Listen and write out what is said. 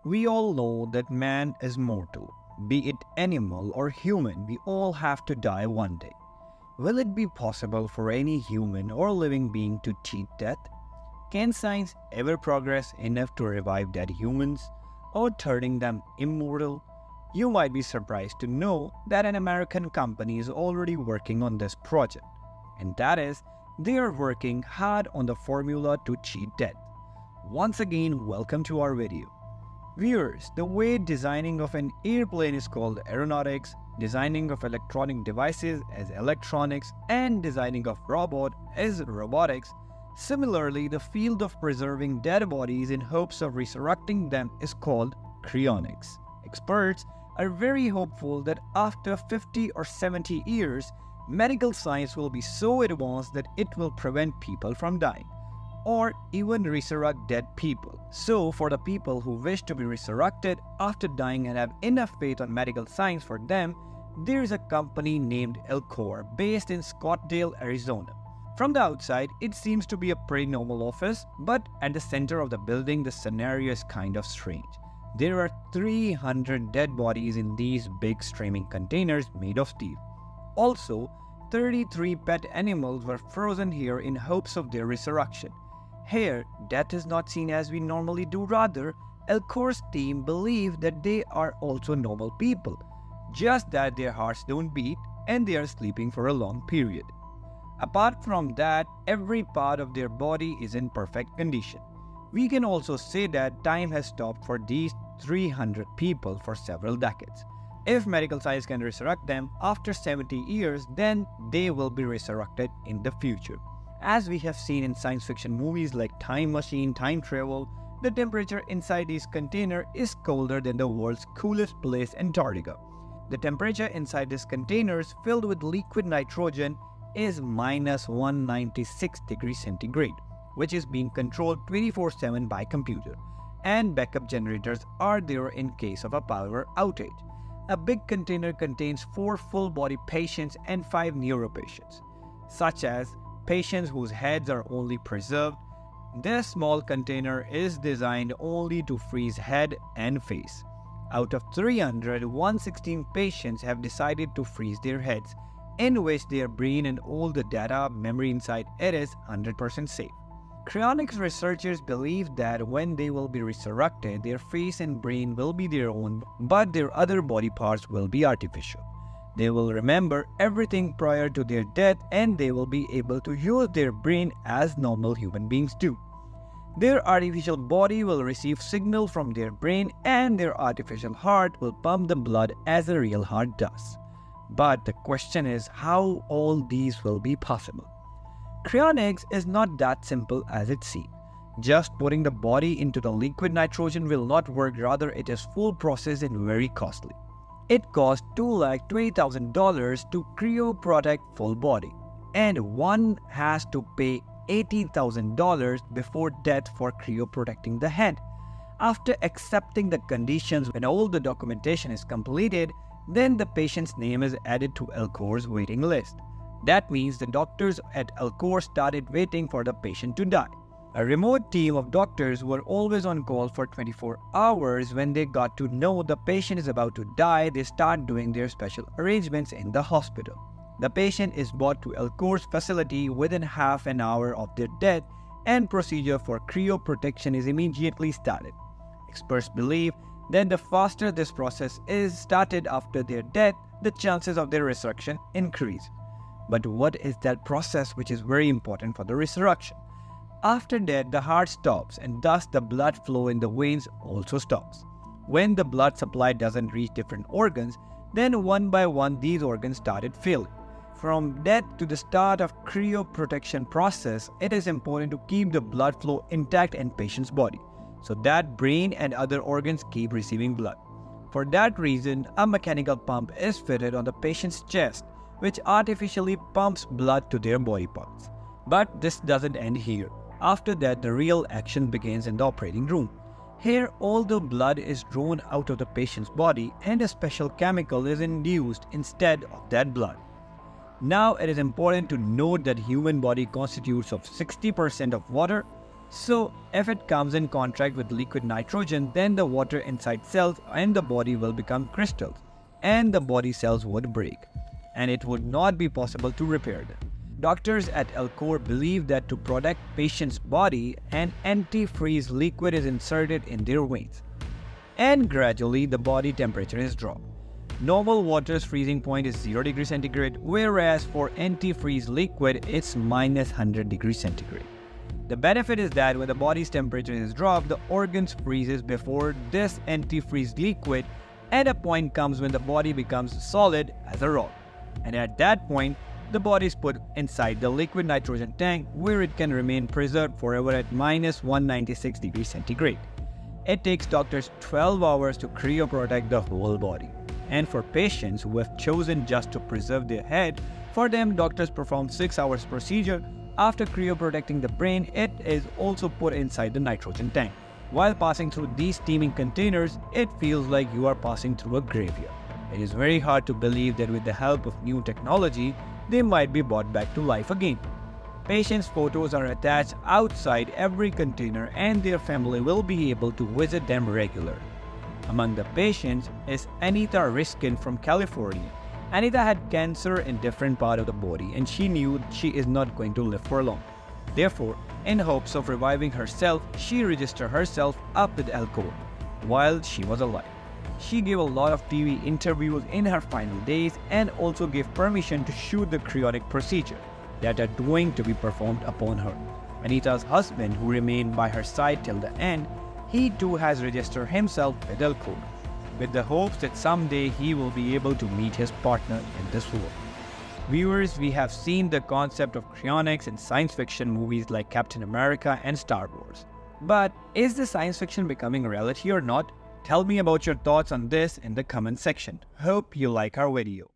We all know that man is mortal. Be it animal or human, we all have to die one day. Will it be possible for any human or living being to cheat death? Can science ever progress enough to revive dead humans or turning them immortal? You might be surprised to know that an American company is already working on this project, and that is, they are working hard on the formula to cheat death. Once again, welcome to our video. Viewers, the way designing of an airplane is called aeronautics, designing of electronic devices as electronics, and designing of robot is robotics, similarly, the field of preserving dead bodies in hopes of resurrecting them is called cryonics. Experts are very hopeful that after 50 or 70 years, medical science will be so advanced that it will prevent people from dying, or even resurrect dead people. So, for the people who wish to be resurrected after dying and have enough faith on medical science for them, there is a company named Alcor based in Scottsdale, Arizona. From the outside, it seems to be a pretty normal office, but at the center of the building, the scenario is kind of strange. There are 300 dead bodies in these big streaming containers made of steel. Also, 33 pet animals were frozen here in hopes of their resurrection. Here, death is not seen as we normally do, rather, Alcor's team believe that they are also normal people, just that their hearts don't beat and they are sleeping for a long period. Apart from that, every part of their body is in perfect condition. We can also say that time has stopped for these 300 people for several decades. If medical science can resurrect them after 70 years, then they will be resurrected in the future. As we have seen in science fiction movies like Time Machine, Time Travel, the temperature inside this container is colder than the world's coolest place, Antarctica. The temperature inside these containers filled with liquid nitrogen is minus 196 degrees centigrade, which is being controlled 24/7 by computer, and backup generators are there in case of a power outage. A big container contains 4 full-body patients and 5 neuro patients, such as patients whose heads are only preserved. This small container is designed only to freeze head and face. Out of 300, 116 patients have decided to freeze their heads, in which their brain and all the data memory inside it is 100% safe. Cryonics researchers believe that when they will be resurrected, their face and brain will be their own, but their other body parts will be artificial. They will remember everything prior to their death and they will be able to use their brain as normal human beings do. Their artificial body will receive signal from their brain and their artificial heart will pump the blood as a real heart does. But the question is how all these will be possible. Cryonics is not that simple as it seems. Just putting the body into the liquid nitrogen will not work, rather it is full process and very costly. It costs $220,000 to cryoprotect full body, and one has to pay $80,000 before death for cryoprotecting the head. After accepting the conditions, when all the documentation is completed, then the patient's name is added to Alcor's waiting list. That means the doctors at Alcor started waiting for the patient to die. A remote team of doctors were always on call for 24 hours. When they got to know the patient is about to die, they start doing their special arrangements in the hospital. The patient is brought to Alcor's facility within half an hour of their death, and procedure for cryoprotection is immediately started. Experts believe that the faster this process is started after their death, the chances of their resurrection increase. But what is that process which is very important for the resurrection? After death, the heart stops and thus the blood flow in the veins also stops. When the blood supply doesn't reach different organs, then one by one these organs started failing. From death to the start of cryoprotection process, it is important to keep the blood flow intact in patient's body, so that brain and other organs keep receiving blood. For that reason, a mechanical pump is fitted on the patient's chest, which artificially pumps blood to their body parts. But this doesn't end here. After that, the real action begins in the operating room. Here, all the blood is drawn out of the patient's body and a special chemical is induced instead of that blood. Now, it is important to note that human body constitutes of 60% of water, So if it comes in contact with liquid nitrogen, then the water inside cells and the body will become crystals, and the body cells would break, and it would not be possible to repair them. Doctors at Alcor believe that to protect patient's body, an antifreeze liquid is inserted in their veins, and gradually the body temperature is dropped. Normal water's freezing point is 0 degrees centigrade, whereas for antifreeze liquid it's minus 100 degrees centigrade. The benefit is that when the body's temperature is dropped, the organs freezes before this antifreeze liquid, and a point comes when the body becomes solid as a rock. And at that point, the body is put inside the liquid nitrogen tank, where it can remain preserved forever at minus 196 degrees centigrade. It takes doctors 12 hours to cryoprotect the whole body. And for patients who have chosen just to preserve their head, for them doctors perform 6 hours procedure. After cryoprotecting the brain, it is also put inside the nitrogen tank. While passing through these steaming containers, it feels like you are passing through a graveyard. It is very hard to believe that with the help of new technology, they might be brought back to life again. Patients' photos are attached outside every container, and their family will be able to visit them regularly. Among the patients is Anita Riskin from California. Anita had cancer in different part of the body, and she knew she is not going to live for long. Therefore, in hopes of reviving herself, she registered herself up with Alcor while she was alive. She gave a lot of TV interviews in her final days and also gave permission to shoot the cryonic procedure that are going to be performed upon her. Anita's husband, who remained by her side till the end, he too has registered himself with Alcor, with the hopes that someday he will be able to meet his partner in this world. Viewers, we have seen the concept of cryonics in science fiction movies like Captain America and Star Wars. But is the science fiction becoming reality or not? Tell me about your thoughts on this in the comment section. Hope you like our video.